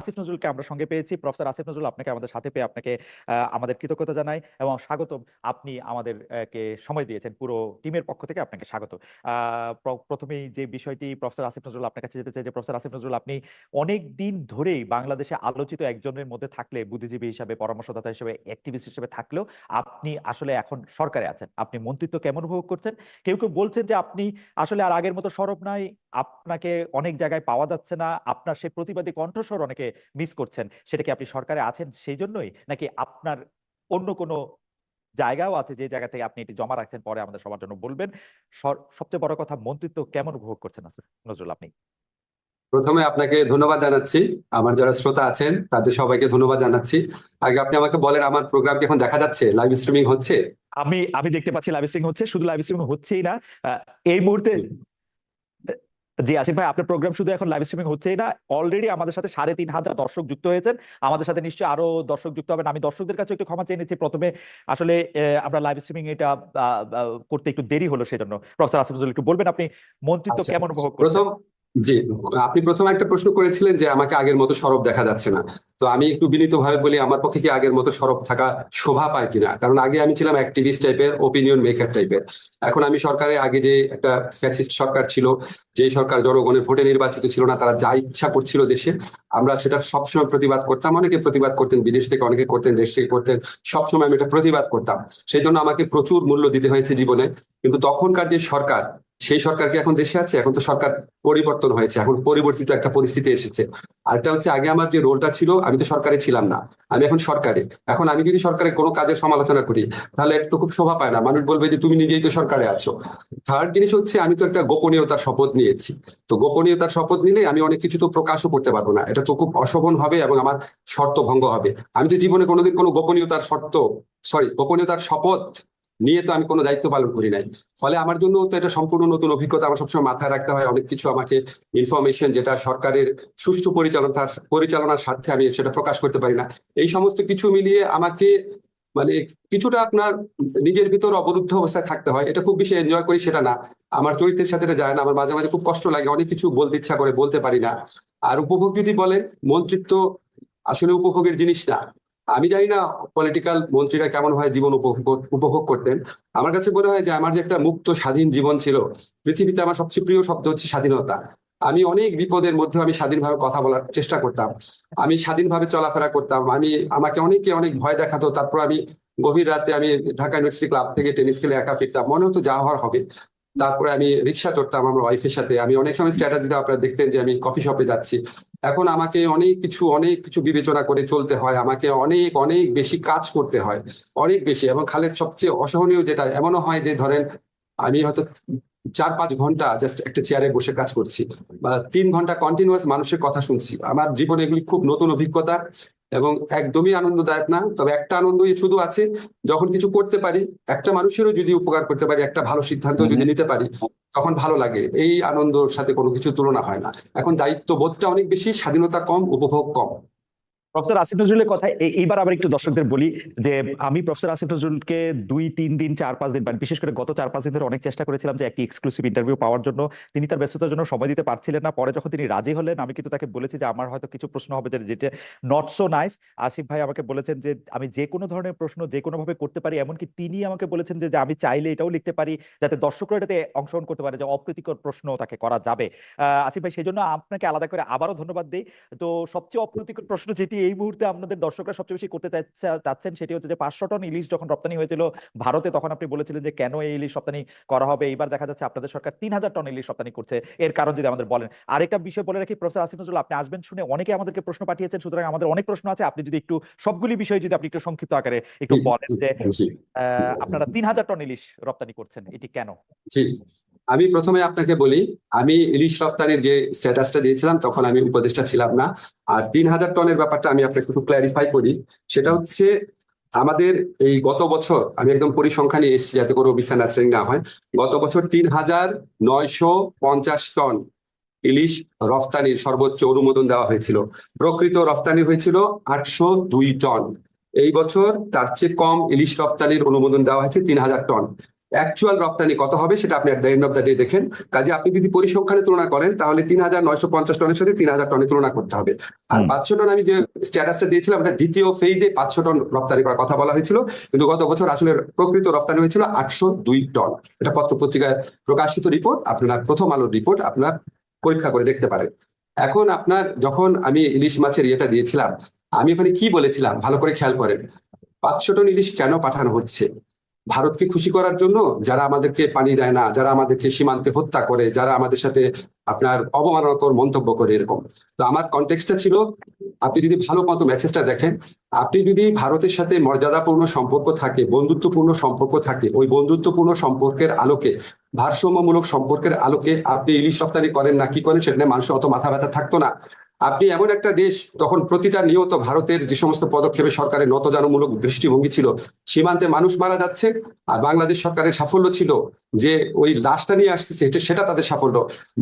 আসিফ নজরুলকে আমরা সঙ্গে পেয়েছি। প্রফেসর আসিফ নজরুল, আপনাকে আমাদের সাথে পেয়ে আপনাকে আমাদের কৃতজ্ঞতা জানাই এবং স্বাগতম। আপনি আমাদের কে সময় দিয়েছেন, পুরো টিমের পক্ষ থেকে আপনাকে স্বাগত। প্রথমেই যে বিষয়টি প্রফেসর আসিফ নজরুল আপনার কাছে যেতে চাই, যে প্রফেসর আসিফ নজরুল, আপনি অনেক দিন ধরেই বাংলাদেশে আলোচিত একজনের মধ্যে থাকলে, বুদ্ধিজীবী হিসাবে, পরামর্শদাতা হিসেবে, অ্যাক্টিভিস্ট হিসেবে থাকলেও আপনি আসলে এখন সরকারে আছেন। আপনি মন্ত্রিত্ব কেমন উপভোগ করছেন? কেউ কেউ বলছেন যে আপনি আসলে আর আগের মতো সরব নাই, আপনাকে অনেক জায়গায় পাওয়া যাচ্ছে না, আপনার সেই প্রতিবাদী কণ্ঠস্বর অনেকে মিস করছেন। সেটা কি আপনি সরকারে আছেন সেই জন্যই, নাকি আপনার অন্য কোনো জায়গাও আছে যে জায়গা থেকে আপনি এটি জমা রাখছেন, পরে আমাদের সবার জন্য বলবেন? সবচেয়ে বড় কথা, মন্ত্রিত্ব কেমন উপভোগ করছেন আসিফ নজরুল আপনি? প্রথমে আপনাকে ধন্যবাদ জানাচ্ছি। আমার যারা শ্রোতা আছেন তাদের সবাইকে ধন্যবাদ জানাচ্ছি। আগে আপনি আমাকে বলেন, আমার প্রোগ্রাম কি এখন দেখা যাচ্ছে, লাইভ স্ট্রিমিং হচ্ছে? আমি আমি দেখতে পাচ্ছি লাইভ স্ট্রিমিং হচ্ছে। শুধু লাইভ স্ট্রিমিং হচ্ছেই না, আহ, এই মুহূর্তে, জি আসিফ ভাই, আপনার প্রোগ্রাম শুধু এখন লাইভ স্ট্রিমিং হচ্ছেই না, অলরেডি আমাদের সাথে 3,500 দর্শক যুক্ত হয়েছেন। আমাদের সাথে নিশ্চয়ই আরো দর্শক যুক্ত হবেন। আমি দর্শকদের কাছে একটু ক্ষমা চেয়ে নিচ্ছি প্রথমে। আসলে আমরা লাইভ স্ট্রিমিং এটা করতে একটু দেরি হলো, সেজন্য। প্রফেসর আসিফ নজরুল, একটু বলবেন আপনি মন্ত্রিত্ব আচ্ছা, কেমন উপভোগ করছেন? প্রথম, জি, আপনি প্রথম একটা প্রশ্ন করেছিলেন যে আমাকে আগের মতো সরব দেখা যাচ্ছে না। তো আমি একটু বিনীতভাবে বলি, আমার পক্ষে কি আগের মতো সরব থাকা শোভা পায় কিনা। কারণ আগে আমি ছিলাম অ্যাক্টিভিস্ট টাইপের, ওপিনিয়ন মেকার টাইপের। এখন আমি সরকারে, আগে যে একটা ফ্যাসিস্ট সরকার ছিল, যে সরকার জনগণের ভোটে নির্বাচিত ছিল না, তারা যা ইচ্ছা করছিল দেশে, আমরা সেটা সবসময় প্রতিবাদ করতাম। অনেকে প্রতিবাদ করতেন বিদেশ থেকে, অনেকে করতেন দেশ থেকে করতেন, সবসময় আমি এটা প্রতিবাদ করতাম। সেই জন্য আমাকে প্রচুর মূল্য দিতে হয়েছে জীবনে। কিন্তু তখনকার যে সরকার, সেই সরকার কি এখন দেশে আছে? এখন তো সরকার পরিবর্তন হয়েছে, এখন পরিবর্তিত একটা পরিস্থিতি এসেছে। আরেকটা হচ্ছে, আগে আমার যে রোলটা ছিল, আমি তো সরকারে ছিলাম না, আমি এখন সরকারে। এখন আমি যদি সরকারের কোনো কাজের সমালোচনা করি, তাহলে এটা তো খুব শোভা পায় না, মানুষ বলবে যে তুমি নিজেই তো সরকারে আছো। থার্ড জিনিস হচ্ছে, আমি তো একটা গোপনীয়তার শপথ নিয়েছি। তো গোপনীয়তার শপথ নিলে আমি অনেক কিছু তো প্রকাশও করতে পারবো না, এটা তো খুব অশোভন হবে এবং আমার শর্ত ভঙ্গ হবে। আমি তো জীবনে কোনোদিন কোনো গোপনীয়তার শপথ নিয়ে তো আমি কোনো দায়িত্ব পালন করি নাই। ফলে আমার জন্য তো এটা সম্পূর্ণ নতুন অভিজ্ঞতা। আমার সবসময় মাথায় রাখতে হয় অনেক কিছু, আমাকে ইনফরমেশন যেটা সরকারের সুষ্ঠু পরিচালনার স্বার্থে আমি সেটা প্রকাশ করতে পারি না। এই সমস্ত কিছু মিলিয়ে আমাকে মানে কিছুটা আপনার নিজের ভিতর অবরুদ্ধ অবস্থায় থাকতে হয়। এটা খুব বেশি এনজয় করি সেটা না, আমার চরিত্রের সাথে এটা যায় না। আমার মাঝে মাঝে খুব কষ্ট লাগে, অনেক কিছু বলতে ইচ্ছা করে, বলতে পারি না। আর উপভোগ যদি বলেন, মন্ত্রিত্ব আসলে উপভোগের জিনিস না। আমি জানি না পলিটিক্যাল মন্ত্রীরা কেমন হয় জীবন উপভোগ করতেন। আমার কাছে মনে হয় যে আমার যে একটা মুক্ত স্বাধীন জীবন ছিল, পৃথিবীতে আমার সবচেয়ে প্রিয় শব্দ হচ্ছে স্বাধীনতা। আমি অনেক বিপদের মধ্যে আমি স্বাধীনভাবে কথা বলার চেষ্টা করতাম, আমি স্বাধীনভাবে চলাফেরা করতাম। আমাকে অনেকে অনেক ভয় দেখাতো, তারপর আমি গভীর রাতে আমি ঢাকা ইউনিভার্সিটি ক্লাব থেকে টেনিস খেলে একা ফিরতাম, মনে হতো যা হওয়ার হবে। তারপরে আমি রিক্সা চড়তাম আমার ওয়াইফের সাথে, আমি অনেক সময় স্ট্র্যাটাজি দিতে আপনারা দেখতেন যে আমি কফি শপে যাচ্ছি। এখন আমাকে অনেক কিছু বিবেচনা করে চলতে হয়, আমাকে অনেক অনেক বেশি কাজ করতে হয়, অনেক বেশি। এবং খালেদ, সবচেয়ে অসহনীয় যেটা, এমনও হয় যে ধরেন আমি হয়তো 4-5 ঘন্টা জাস্ট একটা চেয়ারে বসে কাজ করছি, বা 3 ঘন্টা কন্টিনিউয়াস মানুষের কথা শুনছি। আমার জীবনে এগুলি খুব নতুন অভিজ্ঞতা এবং একদমই আনন্দদায়ক না। তবে একটা আনন্দই শুধু আছে, যখন কিছু করতে পারি, একটা মানুষেরও যদি উপকার করতে পারি, একটা ভালো সিদ্ধান্ত যদি নিতে পারি, তখন ভালো লাগে। এই আনন্দর সাথে কোনো কিছু তুলনা হয় না। এখন দায়িত্ববোধটা অনেক বেশি, স্বাধীনতা কম, উপভোগ কম। প্রফেসর আসিফ নজরুলের কথা এইবার আবার একটু দর্শকদের বলি, যে আমি প্রফেসর আসিফ নজরুলকে 2-3 দিন, 4-5 দিন, বিশেষ করে গত 4-5 দিন ধরে অনেক চেষ্টা করেছিলাম যে একটি এক্সক্লুসিভ ইন্টারভিউ পাওয়ার জন্য। তিনি তার ব্যস্ততার জন্য সময় দিতে পারছিলেন না। পরে যখন তিনি রাজি হলেন, আমি কিন্তু তাকে বলেছি যে আমার হয়তো কিছু প্রশ্ন হবে যেটা নট সো নাইস। আসিফ ভাই আমাকে বলেছেন যে আমি যে কোনো ধরনের প্রশ্ন যে কোনো ভাবে করতে পারি, এমনকি তিনি আমাকে বলেছেন যে আমি চাইলে এটাও লিখতে পারি যাতে দর্শকরা এটাতে অংশগ্রহণ করতে পারে, যে অপ্রীতিকর প্রশ্ন তাকে করা যাবে। আসিফ ভাই, সেই জন্য আপনাকে আলাদা করে আবারও ধন্যবাদ দিই। তো সবচেয়ে অপ্রীতিকর প্রশ্ন যেটি এই মুহূর্তে আপনাদের দর্শকরা সবচেয়ে বেশি করতে চাচ্ছেন, সেটি হচ্ছে যে 500 টন ইলিশ যখন রপ্তানি হয়েছিল ভারতে, তখন আপনি বলেছিলেন যে কেন এই ইলিশ রপ্তানি করা হবে। এইবার দেখা যাচ্ছে আপনাদের সরকার 3,000 টন ইলিশ রপ্তানি করছে, এর কারণ যদি আমাদের বলেন। আরেকটা বিষয় বলে রাখি, প্রফেসর আসিফ নজরুল, আপনি আসবেন শুনে অনেকে আমাদেরকে প্রশ্ন পাঠিয়েছেন, সুতরাং আমাদের অনেক প্রশ্ন আছে। আপনি যদি একটু সবগুলি বিষয় যদি আপনি একটু সংক্ষিপ্ত আকারে একটু জি, বলেন জি, যে জি। আপনারা 3,000 টন ইলিশ রপ্তানি করছেন, এটি কেন? জি, আমি প্রথমে আপনাকে বলি, আমি ইলিশ রপ্তানির যে স্ট্যাটাসটা দিয়েছিলাম তখন আমি উপদেষ্টা ছিলাম না। আর 3,000 টনের ব্যাপারটা আমি আপনাকে একটু ক্ল্যারিফাই করি। সেটা হচ্ছে, আমাদের এই গত বছর, আমি একদম পরিসংখ্যান নিয়ে এসেছি যাতে কোনো মিসআন্ডারস্ট্যান্ডিং না হয়। গত বছর 3,950 টন ইলিশ রফতানির সর্বোচ্চ অনুমোদন দেওয়া হয়েছিল। প্রকৃত রফতানি হয়েছিল 802 টন। এই বছর তার চেয়ে কম ইলিশ রফতানির অনুমোদন দেওয়া হয়েছে 3,000 টন। অ্যাকচুয়াল রপ্তানি কত হবে সেটা আপনি at the end of the day দেখেন। কাজে আপনি যদি পরিসংখ্যানে তুলনা করেন তাহলে ৩,৯৫০ টনের সাথে ৩,০০০ টনের তুলনা করতে হবে। আর ৫০০ টন আমি যে স্ট্যাটাসটা দিয়েছিলাম এটা দ্বিতীয় ফেজে ৫০০ টন রপ্তানি করার কথা বলা হয়েছিল, কিন্তু গত বছর আসলে প্রকৃত রপ্তানি হয়েছিল ৮০২ টন। এটা পত্র পত্রিকায় প্রকাশিত রিপোর্ট, আপনার প্রথম আলোর রিপোর্ট, আপনার পরীক্ষা করে দেখতে পারেন। এখন আপনার যখন আমি ইলিশ মাছের ইয়েটা দিয়েছিলাম, আমি ওখানে কি বলেছিলাম ভালো করে খেয়াল করেন। ৫০০ টন ইলিশ কেন পাঠানো হচ্ছে? ভারতকে খুশি করার জন্য, যারা আমাদেরকে পানি দেয় না, যারা আমাদেরকে সীমান্তে হত্যা করে, যারা আমাদের সাথে আপনার অবমাননাকর মন্তব্য করে, এরকম। তো আমার কনটেক্সটটা ছিল, আপনি যদি ভালো মতো মেসেজটা দেখেন, আপনি যদি ভারতের সাথে মর্যাদাপূর্ণ সম্পর্ক থাকে, বন্ধুত্বপূর্ণ সম্পর্ক থাকে, ওই বন্ধুত্বপূর্ণ সম্পর্কের আলোকে, ভারসাম্যমূলক সম্পর্কের আলোকে আপনি ইলিশ রপ্তানি করেন না কি করেন সেটা নিয়ে মানুষের অত মাথা ব্যথা থাকতো না। আপনি এমন একটা দেশ, তখন প্রতিটা নিয়ত ভারতের যে সমস্ত পদক্ষেপে সরকারের নতজানুমূলক দৃষ্টিভঙ্গি ছিল, সীমান্তে মানুষ মারা যাচ্ছে, আর বাংলাদেশ সরকারের সাফল্য ছিল যে ওই লাশটা নিয়ে আসছে, সেটা তাদের সাফল্য।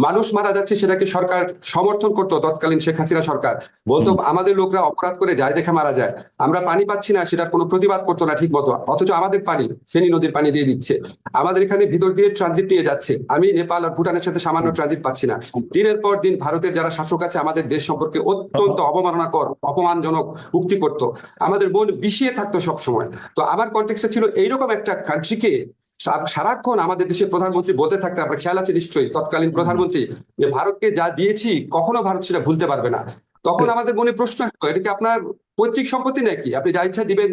মানুষ মারা যাচ্ছে সেটাকে সরকার সমর্থন করতো, তৎকালীন শেখ হাসিনা সরকার বলতো আমাদের লোকরা অপরাধ করে যায় দেখে মারা যায়, আমরা পানি পাচ্ছি না, সেটার কোনো প্রতিবাদ করতো না ঠিক মতো, অথচ আমাদের পানি ফেনী নদীর পানি দিয়ে দিচ্ছে, আমাদের এখানে ভিতর দিয়ে ট্রানজিট নিয়ে যাচ্ছে, আমি নেপাল আর ভুটানের সাথে সামান্য ট্রানজিট পাচ্ছি না। দিনের পর দিন ভারতের যারা শাসক আছে আমাদের দেশ সম্পর্কে অত্যন্ত অবমাননাকর, অপমানজনক উক্তি করতো, আমাদের মন বিষিয়ে থাকতো সব সময়। তো আমার কনটেক্সটে ছিল এইরকম একটা কান্ট্রিকে সারাক্ষণ আমাদের দেশের প্রধানমন্ত্রী বলতে থাকতে, আপনার খেয়াল আছে নিশ্চয়ই, তৎকালীন প্রধানমন্ত্রী, যে ভারতকে যা দিয়েছি কখনো ভারত সেটা ভুলতে পারবে না। তখন আমাদের মনে প্রশ্ন আসতো, এটা কি আপনার পৈতৃক সম্পত্তি নাকি, আপনি যা ইচ্ছা দিবেন?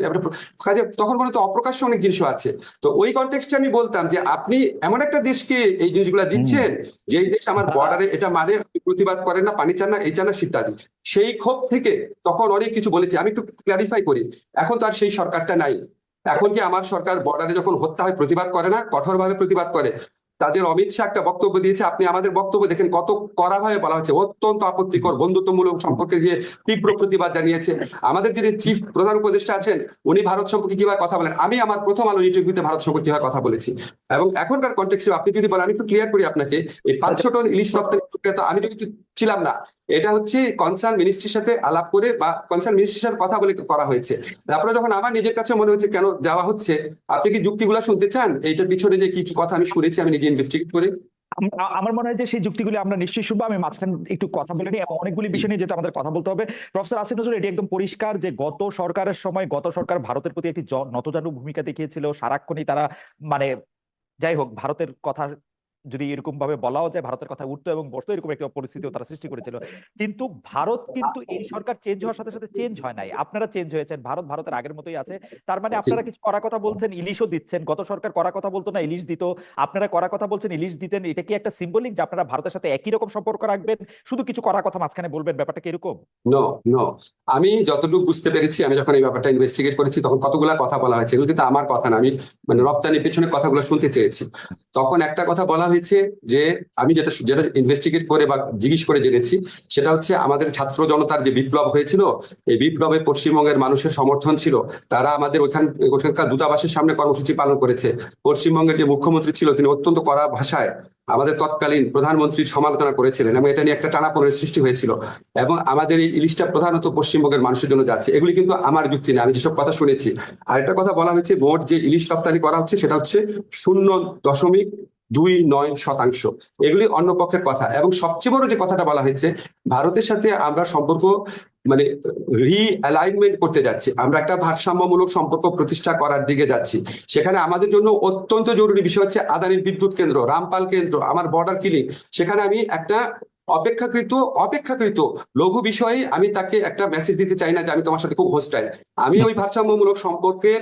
কাজে তখন মনে তো অপ্রকাশ্য অনেক জিনিসও আছে। তো ওই কনটেক্সটে আমি বলতাম যে আপনি এমন একটা দেশকে এই জিনিসগুলা দিচ্ছেন, যেই দেশ আমার বর্ডারে এটা মানে, আপনি প্রতিবাদ করেন না, পানি চান না, এই চান না, ইত্যাদি। সেই ক্ষোভ থেকে তখন অনেক কিছু বলেছি। আমি একটু ক্লারিফাই করি, এখন তো আর সেই সরকারটা নাই। এখন কি আমার সরকার বর্ডারে যখন হত্যা হয় প্রতিবাদ করে না, কঠোরভাবে প্রতিবাদ করে? তাদের অমিত শাহ একটা বক্তব্য দিয়েছে, আপনি আমাদের বক্তব্য দেখেন কত কড়াভাবে বলা হচ্ছে, অত্যন্ত আপত্তিকর, বন্ধুত্বমূলক সম্পর্কে গিয়ে তীব্র প্রতিবাদ জানিয়েছে। আমাদের যিনি চিফ প্রধান উপদেষ্টা আছেন, উনি ভারত সম্পর্কে কিভাবে কথা বলেন, আমি আমার প্রথম আলো ইন্টারভিউতে ভারত সম্পর্কে কিভাবে কথা বলেছি। এবং এখনকার কনটেক্সটে আপনি যদি বলেন, আমি একটু ক্লিয়ার করি আপনাকে, এই ৫০০ টন ইলিশ রপ্তানি প্রক্রিয়া তো আমি কিন্তু ছিলাম না, এটা হচ্ছে কনসার্ন মিনিস্ট্রির সাথে আলাপ করে বা কনসার্ন মিনিস্ট্রির সাথে কথা বলে করা হয়েছে। তারপরে যখন আমার নিজের কাছে মনে হচ্ছে কেন দেওয়া হচ্ছে, আপনি কি যুক্তিগুলো শুনতে চান? এইটার পিছনে যে কি কি কথা আমি শুনেছি, আমি নিজে ইনভেস্টিগেট করে। আমার মনে হয় যে সেই যুক্তিগুলি আমরা নিশ্চয়ই শুনবো। আমি মাঝখানে একটু কথা বলে নিই, এবং অনেকগুলি বিষয় নিয়ে যেটা আমাদের কথা বলতে হবে। প্রফেসর আসিফ নজরুল, এটি একদম পরিষ্কার যে গত সরকারের সময় গত সরকার ভারতের প্রতি একটি নতজানু ভূমিকা দেখিয়েছিল। সারাক্ষণই তারা মানে যাই হোক, ভারতের কথা যদি এরকম ভাবে বলাও যায়, ভারতের কথা উঠতো এবং বসতো, এরকম একটা পরিস্থিতিও তারা সৃষ্টি করেছিল। কিন্তু ভারত কিন্তু এই সরকার চেঞ্জ হওয়ার সাথে সাথে চেঞ্জ হয় নাই, আপনারা চেঞ্জ হয়েছেন, ভারত ভারতের আগের মতোই আছে। তার মানে আপনারা কিছু কড়া কথা বলছেন, ইলিশও দিচ্ছেন। গত সরকার কড়া কথা বলতো না, ইলিশ দিত। আপনারা কড়া কথা বলছেন, ইলিশ দিতেন। এটা কি একটা সিম্বলিক যে আপনারা ভারতের সাথে একই রকম সম্পর্ক রাখবেন, শুধু কিছু কড়া কথা মাঝখানে বলবেন? ব্যাপারটা কি এরকম? নো, নো, আমি যতটুকু বুঝতে পেরেছি, আমি যখন এই ব্যাপারটা ইনভেস্টিগেট করেছি তখন কতগুলা কথা বলা হয়েছে, এগুলো কিন্তু আমার কথা না, আমি মানে রপ্তানির পেছনে কথাগুলো শুনতে চেয়েছি। তখন একটা কথা বলা হয়েছে যে, আমি যেটা যেটা ইনভেস্টিগেট করে বা জিজ্ঞেস করে জেনেছি, সেটা হচ্ছে আমাদের ছাত্র জনতার যে বিপ্লব হয়েছিল, এই বিপ্লবে পশ্চিমবঙ্গের মানুষের সমর্থন ছিল। তারা আমাদের ওখানকার দূতাবাসের সামনে কর্মসূচি পালন করেছে। পশ্চিমবঙ্গের যে মুখ্যমন্ত্রী ছিল তিনি অত্যন্ত কড়া ভাষায় আমাদের তৎকালীন প্রধানমন্ত্রীর সমালোচনা করেছিলেন, এবং এটা নিয়ে একটা টানাপোড়েনের সৃষ্টি হয়েছিল। এবং আমাদের এই ইলিশটা প্রধানত পশ্চিমবঙ্গের মানুষের জন্য যাচ্ছে। এগুলি কিন্তু আমার যুক্তি না, আমি যেসব কথা শুনেছি। আরেকটা কথা বলা হয়েছে, মোট যে ইলিশ রপ্তানি করা হচ্ছে সেটা হচ্ছে 0.29%। এগুলি অন্য পক্ষের কথা। এবং সবচেয়ে বড় যে কথাটা বলা হয়েছে, ভারতের সাথে আমরা সম্পর্ক মানে রিঅ্যালাইনমেন্ট করতে যাচ্ছি, আমরা একটা ভারসাম্যমূলক সম্পর্ক প্রতিষ্ঠা করার দিকে যাচ্ছি। সেখানে আমাদের জন্য অত্যন্ত জরুরি বিষয় হচ্ছে আদানির বিদ্যুৎ কেন্দ্র, রামপাল কেন্দ্র, আমার বর্ডার কিলিং। সেখানে আমি একটা অপেক্ষাকৃত লঘু বিষয়ে আমি তাকে একটা মেসেজ দিতে চাই না যে আমি তোমার সাথে খুব হোস্টাইল। আমি ওই ভারসাম্যমূলক সম্পর্কের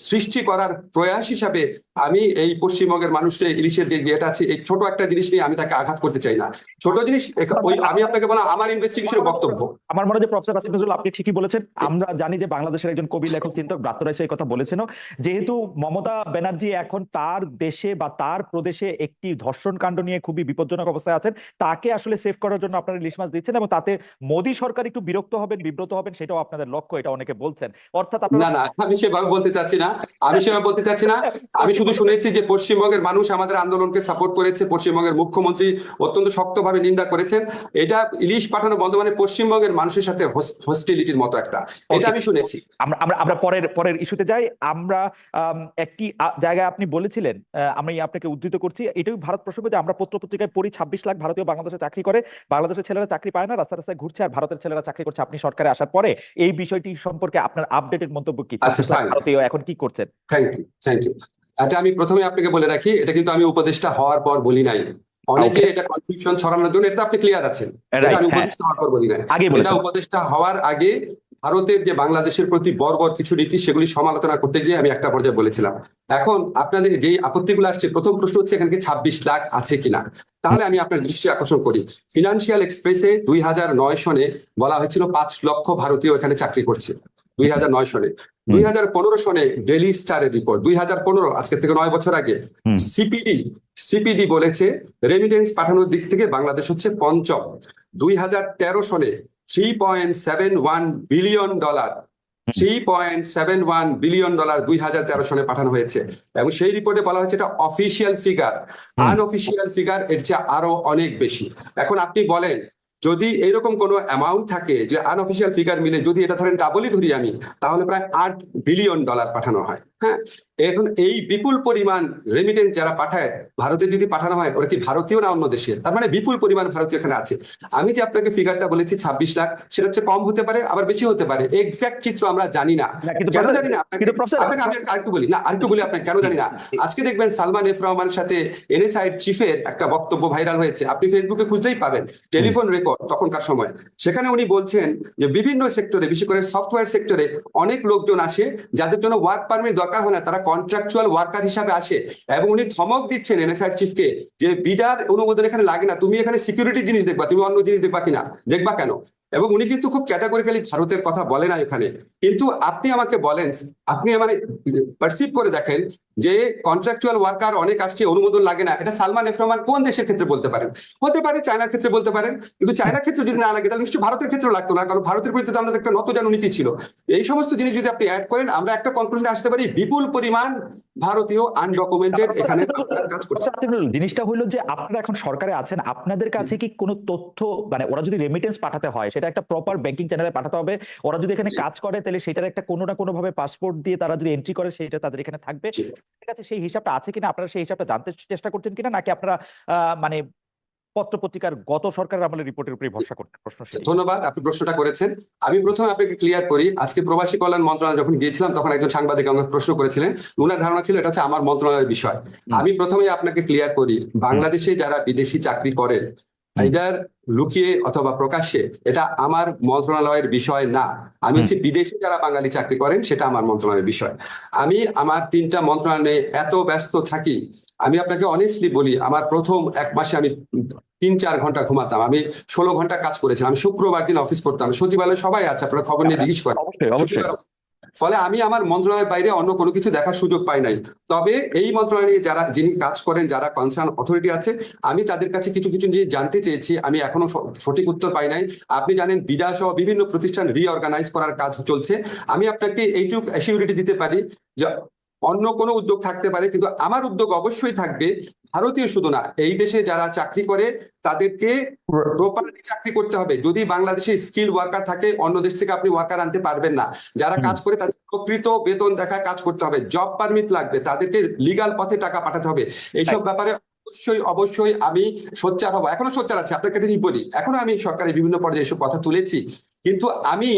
সৃষ্টি করার প্রয়াস হিসাবে আমি এই পশ্চিমবঙ্গের মানুষের ইলিশের যে ইয়েটা আছে, এই ছোট একটা জিনিস নিয়ে আমি তাকে আঘাত করতে চাই না। ছোট জিনিস, ওই আমি আপনাকে বলা আমার ইনভেস্টিগেশনের বক্তব্য। আমার মনে হয় যে প্রফেসর আসিফ নজরুল আপনি ঠিকই বলেছেন। আমরা জানি যে বাংলাদেশের একজন কবি, লেখক, চিন্তক ব্রাত্য রায় সেই কথা বলেছেন। যেহেতু মমতা ব্যানার্জি এখন তার দেশে বা তার প্রদেশে একটি ধর্ষণ কাণ্ড নিয়ে খুবই বিপজ্জনক অবস্থায় আছেন, তাকে আসলে সেভ করার জন্য আপনারা ইলিশ মাছ দিচ্ছেন, এবং তাতে মোদী সরকার একটু বিরক্ত হবেন, বিব্রত হবেন, সেটাও আপনাদের লক্ষ্য, এটা অনেকে বলছেন। অর্থাৎ না, না, আমি সেভাবে বলতে চাচ্ছি না। না, আমি সেভাবে বলতে চাচ্ছি না। আমি শুধু শুনেছি যে পশ্চিমবঙ্গের মানুষ আমাদের আন্দোলনকে সাপোর্ট করেছে, পশ্চিমবঙ্গের মুখ্যমন্ত্রী অত্যন্ত শক্তভাবে নিন্দা করেছেন। এটা ইলিশ পাঠানো বন্ধ মানে পশ্চিমবঙ্গের মানুষের সাথে হস্টিলিটির মতো একটা, এটা ওকে, আমি শুনেছি। আমরা আমরা আমরা পরের ইস্যুতে যাই। আমরা একটি জায়গায় আপনি বলেছিলেন, আমি আপনাকে উদ্ধৃত করছি, এটাই ভারত প্রসঙ্গ, যে আমরা পত্র পত্রিকায় পড়ি 26 লাখ ভারতীয় বাংলাদেশে চাকরি করে, বাংলাদেশের ছেলেরা চাকরি পায় না, রাস্তায় রাস্তায় ঘুরছে, আর ভারতের ছেলেরা চাকরি করছে আপনি সরকারে আসার পরে। এই বিষয়টি সম্পর্কে আপনার আপডেটেড মন্তব্য কি? আচ্ছা 26 লাখ ফাইন, ভারতীয় এখন কি করছেন? Thank you. এটা আমি প্রথমে আপনাকে বলে রাখি, এটা কিন্তু আমি উপদেষ্টা হওয়ার পর বলি নাই। অনেকে ওকে, এটা কনফিউশন ছড়ানোর জন্য, এটা আপনি ক্লিয়ার আছেন, এটা রাইট, আমি হ্যাঁ, উপদেষ্টা হওয়ার পর বলি নাই। আগে এটা বলেছেন। উপদেষ্টা হওয়ার আগে ভারতের যে বাংলাদেশের প্রতি বর্বর কিছু নীতি সেগুলি সমালোচনা করতে গিয়ে আমি একটা পর্যায়ে বলেছিলাম। এখন আপনাদের যেই আপত্তিগুলো আসছে, প্রথম প্রশ্ন হচ্ছে এখানে কি 26 লাখ আছে কিনা। তাহলে আমি আপনার দৃষ্টি আকর্ষণ করি, ফিনান্সিয়াল এক্সপ্রেসে 2009 সনে বলা হয়েছিল 5 লক্ষ ভারতীয় এখানে চাকরি করছে, 2009 সনে। হুম 2015 সনে ডেইলি স্টারের রিপোর্ট, 2015 আজকে থেকে 9 বছর আগে, হুম সিপিডি বলেছে রেমিটেন্স পাঠানোর দিক থেকে বাংলাদেশ হচ্ছে পঞ্চম। 2013 সনে $3.71 বিলিয়ন, $3.71 বিলিয়ন 2013 সনে পাঠানো হয়েছে, এবং সেই রিপোর্টে বলা হয়েছে এটা অফিসিয়াল ফিগার। হুম আনঅফিসিয়াল ফিগার এর চেয়ে আরো অনেক বেশি। এখন আপনি বলেন, যদি এরকম কোনো অ্যামাউন্ট থাকে যে আনঅফিসিয়াল ফিগার মিলে যদি এটা ধরেন ডাবলই ধরি আমি, তাহলে প্রায় $8 বিলিয়ন পাঠানো হয়। হ্যাঁ, এখন এই বিপুল পরিমাণ রেমিটেন্স যারা পাঠায় ভারতে যদি পাঠানো হয়, ওরা কি ভারতীয় না অন্য দেশের? তার মানে বিপুল পরিমাণ ভারতীয় এখানে আছে। আমি যে আপনাকে ফিগারটা বলেছি 26 লাখ, সেটা হচ্ছে কম হতে পারে আবার বেশি হতে পারে, এক্সাক্ট চিত্র আমরা জানি না। না, কিন্তু কেন প্রফেসর, জানি না আপনাকে, কিন্তু প্রফেসর, আপনাকে আমি আরেকটু বলি না, আরেকটু বলি আপনাকে কেন জানি না। আজকে দেখবেন সালমান এফ রহমানের সাথে এনএসআই চিফের একটা বক্তব্য ভাইরাল হয়েছে, আপনি ফেসবুকে খুঁজলেই পাবেন, টেলিফোন রেকর্ড তখনকার সময়। সেখানে উনি বলছেন যে বিভিন্ন সেক্টরে, বিশেষ করে সফটওয়্যার সেক্টরে অনেক লোকজন আসে যাদের জন্য ওয়ার্ক পারমিট দরকার হয় না, তারা কন্ট্রাকচুয়াল ওয়ার্কার হিসাবে আসে। এবং উনি ধমক দিচ্ছেন এনএসআই চিফকে যে বিডার অনুমোদন এখানে লাগে না, তুমি এখানে সিকিউরিটি জিনিস দেখবা, তুমি অন্য জিনিস দেখবা কিনা, দেখবা কেন? এবং উনি কিন্তু খুব ক্যাটাগরিক্যালি ভারতের কথা বলে না এখানে। কিন্তু আপনি আমাকে বলেন, আপনি মানে পারসিভ করে দেখেন যে কন্ট্রাকচুয়াল ওয়ার্কার অনেক আসছে, অনুমোদন লাগে না, এটা সালমান এফ রহমান কোন দেশের ক্ষেত্রে বলতে পারেন? হতে পারে চায়নার ক্ষেত্রে বলতে পারেন, কিন্তু চায়নার ক্ষেত্রে যদি না লাগে তাহলে নিশ্চয়ই ভারতের ক্ষেত্রে লাগতো না, কারণ ভারতের প্রতি তো আমাদের একটা নতজানু নীতি ছিল। এই সমস্ত জিনিস যদি আপনি অ্যাড করেন, আমরা একটা কনক্লুশনে আসতে পারি বিপুল পরিমাণ ভারতীয় আনডকুমেন্টেড এখানে কাজ করছে। জিনিসটা হইলো যে আপনারা এখন সরকারে আছেন, আপনাদের কাছে কি কোনো তথ্য, মানে ওরা যদি রেমিটেন্স পাঠাতে হয় সেটা একটা প্রপার ব্যাংকিং চ্যানেলে পাঠাতে হবে, ওরা যদি এখানে জি, কাজ করে তাহলে সেটার একটা কোনো না কোনো ভাবে পাসপোর্ট দিয়ে তারা যদি এন্ট্রি করে সেটা তাদের এখানে থাকবে। জি। ঠিক আছে, সেই হিসাবটা আছে কিনা, আপনারা সেই হিসাবটা জানতে চেষ্টা করছেন কিনা, নাকি আপনারা মানে পত্র পত্রিকার গত সরকারের আমলের রিপোর্টের উপরে ভরসা করতে? প্রশ্ন সেটি। ধন্যবাদ, আপনি প্রশ্নটা করেছেন। আমি প্রথমে আপনাকে ক্লিয়ার করি, আজকে প্রবাসী কল্যাণ মন্ত্রণালয় যখন গিয়েছিলাম তখন একজন সাংবাদিক আমাকে প্রশ্ন করেছিলেন, ওনার ধারণা ছিল এটা হচ্ছে আমার মন্ত্রণালয়ের বিষয়। আমি প্রথমে আপনাকে ক্লিয়ার করি, বাংলাদেশে যারা বিদেশি চাকরি করেন, আইদার লুকিয়ে অথবা প্রকাশ্যে, এটা আমার মন্ত্রণালয়ের বিষয় না। আমি হচ্ছে বিদেশে যারা বাঙালি চাকরি করেন সেটা আমার মন্ত্রণালয়ের বিষয়। আমি আমার 3টা মন্ত্রণালয়ে এত ব্যস্ত থাকি, আমি আপনাকে অনেস্টলি বলি, আমার প্রথম 1 মাসে আমি 3-4 ঘন্টা ঘুমাতাম, আমি 16 ঘন্টা কাজ করেছিলাম, আমি শুক্রবার দিন অফিস করতাম, সচিবালয়ে সবাই আছে, আপনারা খবর নিয়ে জিজ্ঞেস করেন। অবশ্যই অবশ্যই। ফলে আমি আমার মন্ত্রণালয়ের বাইরে অন্য কোনো কিছু দেখার সুযোগ পাই নাই। তবে এই মন্ত্রণালয়ে যিনি কাজ করেন, যারা কনসার্ন অথরিটি আছে, আমি তাদের কাছে কিছু কিছু জিনিস জানতে চেয়েছি, আমি এখনো সঠিক উত্তর পাই নাই। আপনি জানেন বিডা সহ বিভিন্ন প্রতিষ্ঠান রিঅর্গানাইজ করার কাজ চলছে। আমি আপনাকে এইটুকু অ্যাসিউরিটি দিতে পারি যে অন্য কোনো উদ্যোগ থাকতে পারে, কিন্তু আমার উদ্যোগ অবশ্যই থাকবে ভারতীয় শুধু না, এই দেশে যারা চাকরি করে তাদেরকে প্রপারলি চাকরি করতে হবে। যদি বাংলাদেশে স্কিল ওয়ার্কার থাকে, অন্য দেশ থেকে আপনি ওয়ার্কার আনতে পারবেন না। যারা কাজ করে তাদের প্রকৃত বেতন দেখা কাজ করতে হবে, জব পারমিট লাগবে, তাদেরকে লিগাল পথে টাকা পাঠাতে হবে। এইসব ব্যাপারে অবশ্যই অবশ্যই আমি সোচ্চার হবো, এখনো সোচ্চার আছে। আপনার কাছে বলি, এখনো আমি সরকারের বিভিন্ন পর্যায়ে এসব কথা তুলেছি, কিন্তু আমি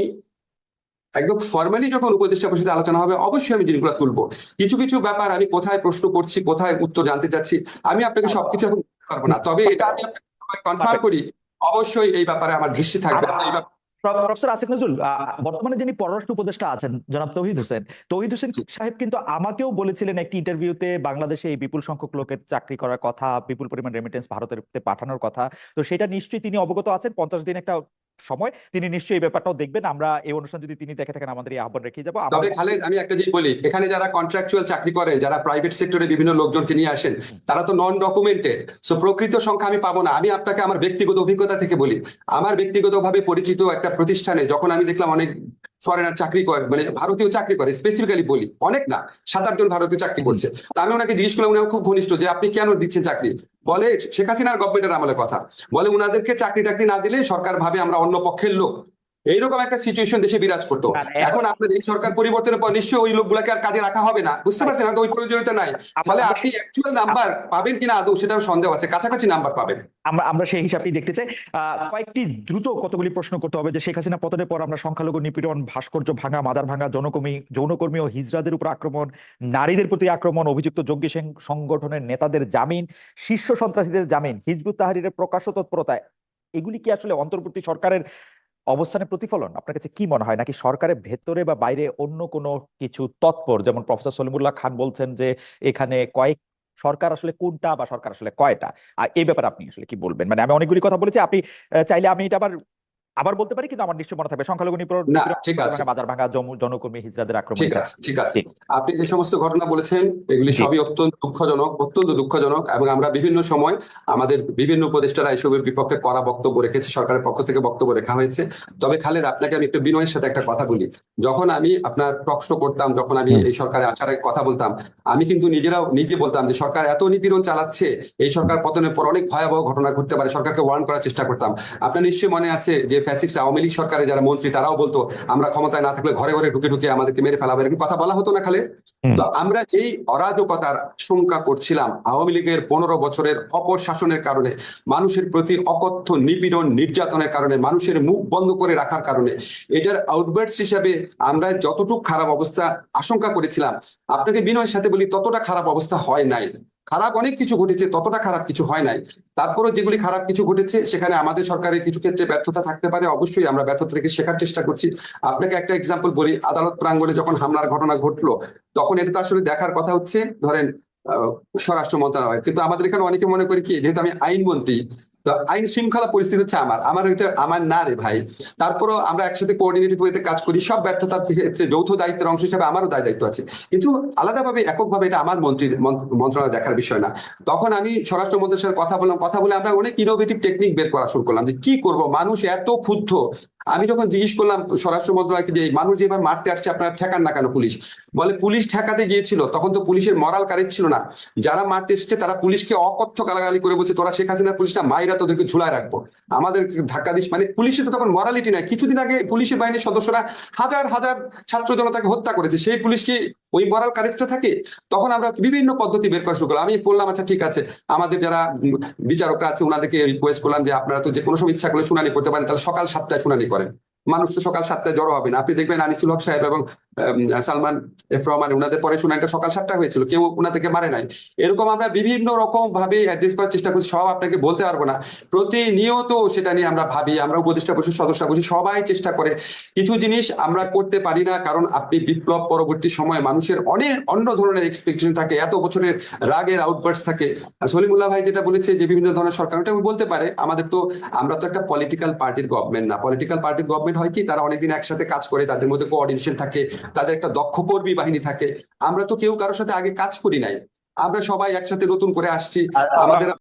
একদম ফর্মালি যখন উপদেষ্টা পরিষদে আলোচনা হবে অবশ্যই আমি জিনিসগুলো তুলবো। কিছু কিছু ব্যাপার আমি কোথায় প্রশ্ন করছি, কোথায় উত্তর জানতে চাচ্ছি, আমি আপনাকে সবকিছু এখন বলতে পারবো না। তবে এটা আমি আপনাকে কনফার্ম করি, অবশ্যই এই ব্যাপারে আমার দৃষ্টি থাকবে। এই ব্যাপারে প্রফেসর আসিফ নজরুল, বর্তমানে যিনি পররাষ্ট্র উপদেষ্টা আছেন জনাব তৌহিদ হোসেন, তৌহিদ হোসেন সাহেব কিন্তু আমাকেও বলেছিলেন একটি ইন্টারভিউতে বাংলাদেশে এই বিপুল সংখ্যক লোকের চাকরি করার কথা, বিপুল পরিমাণ রেমিটেন্স ভারতের পাঠানোর কথা। তো সেটা নিশ্চয়ই তিনি অবগত আছেন। 50 দিন একটা সময়, তিনি নিশ্চয়ই এই ব্যাপারটাও দেখবেন। আমরা এই অনুষ্ঠান যদি তিনি দেখে থাকেন আমাদের এই আহ্বান রেখে যাবো। আমার তবে খালেদ, আমি একটা জিনিস বলি, এখানে যারা কন্ট্রাকচুয়াল চাকরি করেন, যারা প্রাইভেট সেক্টরে বিভিন্ন লোকজনকে নিয়ে আসেন, তারা তো নন ডকুমেন্টেড। সো প্রকৃত সংখ্যা আমি পাবো না। আমি আপনাকে আমার ব্যক্তিগত অভিজ্ঞতা থেকে বলি, আমার ব্যক্তিগতভাবে পরিচিত একটা প্রতিষ্ঠানে যখন আমি দেখলাম অনেক ফরেনার চাকরি করে, মানে ভারতীয় চাকরি করে, স্পেসিফিক্যালি বলি অনেক না, 7-8 জন ভারতীয় চাকরি করছে। তা আমি ওনাকে জিজ্ঞেস করলাম, উনি আমার খুব ঘনিষ্ঠ, যে আপনি কেন দিচ্ছেন চাকরি? বলে শেখ হাসিনার গভর্নমেন্টের আমলের কথা, বলে উনাদেরকে চাকরি টাকরি না দিলে সরকার ভাবে আমরা অন্য পক্ষের লোক। এইরকম একটা সিচুয়েশন দেশে বিরাজ করতো। এখন আপনার এই সরকার পরিবর্তনের পর নিশ্চয়ই ওই লোকগুলাকে আর কাজে রাখা হবে না, বুঝতে পারছেন? হয়তো ওই প্রয়োজনীয়তা নাই। ফলে আপনি অ্যাকচুয়াল নাম্বার পাবেন কিনা আদৌ সেটাও সন্দেহ আছে, কাছাকাছি নাম্বার পাবেন। আমরা সেই হিসাবই দেখতে চাই। কয়েকটি দ্রুত কতগুলি প্রশ্ন করতে হবে যে শেখ হাসিনা পতনের পর আমরা সংখ্যালঘু নিপীড়ন, ভাস্কর্য ভাঙা, মাজার ভাঙা, যৌনকর্মী ও হিজড়াদের উপর আক্রমণ, নারীদের প্রতি আক্রমণ, অভিযুক্ত জঙ্গি সংগঠনের নেতাদের জামিন, শীর্ষ সন্ত্রাসীদের জামিন, হিজবুত তাহরীরের প্রকাশ্য তৎপরতা, এগুলি কি আসলে অন্তর্বর্তী সরকারের অবস্থানের প্রতিফলন? আপনার কাছে কি মনে হয়, নাকি সরকারের ভেতরে বা বাইরে অন্য কোনো কিছু তৎপর? যেমন প্রফেসর সলিমুল্লাহ খান বলছেন যে এখানে কয়েক সরকার আসলে কোনটা বা সরকার আসলে কয়টা, আর এই ব্যাপারে আপনি আসলে কি বলবেন? মানে আমি অনেকগুলি কথা বলেছি, আপনি চাইলে আমি এটা আবার বলতে পারি, কিন্তু আমার নিশ্চয় মনে থাকবে সংখ্যালঘু না, ঠিক আছে, বাজার ভাঙা, যৌনকর্মী, হিজড়াদের আক্রমণ। ঠিক আছে, ঠিক আছে। জি, আপনি যে সমস্ত ঘটনা বলেছেন এগুলি জি, সবই অত্যন্ত দুঃখজনক, অত্যন্ত দুঃখজনক, এবং আমরা বিভিন্ন সময় আমাদের বিভিন্ন উপদেষ্টারা এসবের বিপক্ষে কড়া বক্তব্য রেখেছি, সরকারের পক্ষ থেকে বক্তব্য রেখা হয়েছে। তবে খালেদ, আপনাকে আমি একটু বিনয়ের সাথে একটা কথা বলি। যখন আমি আপনার টক শো করতাম, যখন আমি হুম, এই সরকারে আসার আগে কথা বলতাম, আমি কিন্তু নিজে বলতাম যে সরকার এত নিপীড়ন চালাচ্ছে, এই সরকার পতনের পর অনেক ভয়াবহ ঘটনা ঘটতে পারে, সরকারকে ওয়ার্ন করার চেষ্টা করতাম। আপনার নিশ্চয়ই মনে আছে যে ফ্যাসিস্ট আওয়ামী লীগ সরকারে যারা মন্ত্রী তারাও বলতো আমরা ক্ষমতায় না থাকলে ঘরে ঘরে ঢুকে ঢুকে আমাদেরকে মেরে ফেলাবে, এরকম কথা বলা হতো না খালে? হুম, তো আমরা যেই অরাজকতার আশঙ্কা করছিলাম আওয়ামী লীগের 15 বছরের অপশাসনের কারণে, মানুষের প্রতি অকথ্য নিপীড়ন নির্যাতনের কারণে, মানুষের মুখ বন্ধ করে রাখার কারণে, এটার আউটবার্টস হিসাবে আমরা যতটুকু খারাপ অবস্থা আশঙ্কা করেছিলাম, আপনাকে বিনয়ের সাথে বলি ততটা খারাপ অবস্থা হয় নাই। খারাপ অনেক কিছু ঘটেছে, ততটা খারাপ কিছু হয় নাই। তারপরে যেগুলি খারাপ কিছু ঘটেছে সেখানে আমাদের সরকারের কিছু ক্ষেত্রে ব্যর্থতা থাকতে পারে, অবশ্যই আমরা ব্যর্থতা থেকে শেখার চেষ্টা করছি। আপনাকে একটা এক্সাম্পল বলি, আদালত প্রাঙ্গণে যখন হামলার ঘটনা ঘটলো, তখন এটা তো আসলে দেখার কথা হচ্ছে ধরেন স্বরাষ্ট্র মন্ত্রণালয়, কিন্তু আমাদের এখানে অনেকে মনে করি কি, যেহেতু আমি আইনমন্ত্রী, তো আইন শৃঙ্খলা পরিস্থিতি হচ্ছে আমার এটা আমার না রে ভাই। তারপরও আমরা একসাথে কোঅর্ডিনেটেড ওয়েতে কাজ করি, সব ব্যর্থতার ক্ষেত্রে যৌথ দায়িত্বের অংশ হিসেবে আমারও দায়িত্ব আছে, কিন্তু আলাদাভাবে এককভাবে এটা আমার মন্ত্রণালয় দেখার বিষয় না। তখন আমি স্বরাষ্ট্র মন্ত্রীর সাথে কথা বলে আমরা অনেক ইনোভেটিভ টেকনিক বের করা শুরু করলাম যে কি করব, মানুষ এত ক্ষুব্ধ। আমি যখন জিজ্ঞেস করলাম স্বরাষ্ট্র মন্ত্রণালয়কে যে মানুষ যেভাবে মারতে আসছে আপনারা ঠেকান না কেন? পুলিশ বলে পুলিশ ঠেকাতে গিয়েছিল, তখন তো পুলিশের মরাল কারেজ ছিল না। যারা মারতে এসেছে তারা পুলিশকে অকথ্য গালাগালি করে বলছে তোরা শেখ হাসিনার পুলিশটা মাইরা তোদেরকে ঝুলায় রাখবো, আমাদের ধাক্কা দিস। মানে পুলিশের তো তখন মরালিটি নাই। কিছুদিন আগে পুলিশের বাহিনীর সদস্যরা হাজার হাজার ছাত্র জনতাকে হত্যা করেছে, সেই পুলিশ কি ওই মরাল কারেজটা থাকে? তখন আমরা বিভিন্ন পদ্ধতি বের করা শুরু করলাম। আমি বললাম আচ্ছা ঠিক আছে, আমাদের যারা বিচারকরা আছে ওনাদেরকে রিকোয়েস্ট করলাম যে আপনারা তো যে কোনো সময় ইচ্ছা করলে শুনানি করতে পারেন, তাহলে সকাল 7টায় শুনানি করেন। মানুষ তো সকাল 7টায় জড়ো হবে না। আপনি দেখবেন আনিসুল হক সাহেব এবং সালমান এফ রহমান ওনাদের পরে শুনানিটা সকাল 7টায় হয়েছিল, কেউ ওনাদেরকে মারে নাই। এরকম আমরা বিভিন্ন রকম ভাবে অ্যাড্রেস করার চেষ্টা করছি, সব আপনাকে বলতে পারবো না। প্রতিনিয়ত সেটা নিয়ে আমরা ভাবি, আমরা উপদেষ্টা বসি, সদস্য বসি, সবাই চেষ্টা করে। কিছু জিনিস আমরা করতে পারি না, কারণ আপনি বিপ্লব পরবর্তী সময়ে মানুষের অনেক অন্য ধরনের এক্সপেকটেশন থাকে, এত বছরের রাগের আউটবার্টস থাকে। আর সলিমুল্লাহ ভাই যেটা বলেছে যে বিভিন্ন ধরনের সরকার, ওটা বলতে পারে। আমরা তো একটা পলিটিক্যাল পার্টির গভর্নমেন্ট না। পলিটিক্যাল পার্টির গভর্নমেন্ট হয় কি, তারা অনেকদিন একসাথে কাজ করে, তাদের মধ্যে কোঅর্ডিনেশন থাকে, তাদের একটা দক্ষ কর্মী বাহিনী থাকে। আমরা তো কেউ কারোর সাথে আগে কাজ করি নাই, আমরা সবাই একসাথে নতুন করে আসছি। আমাদের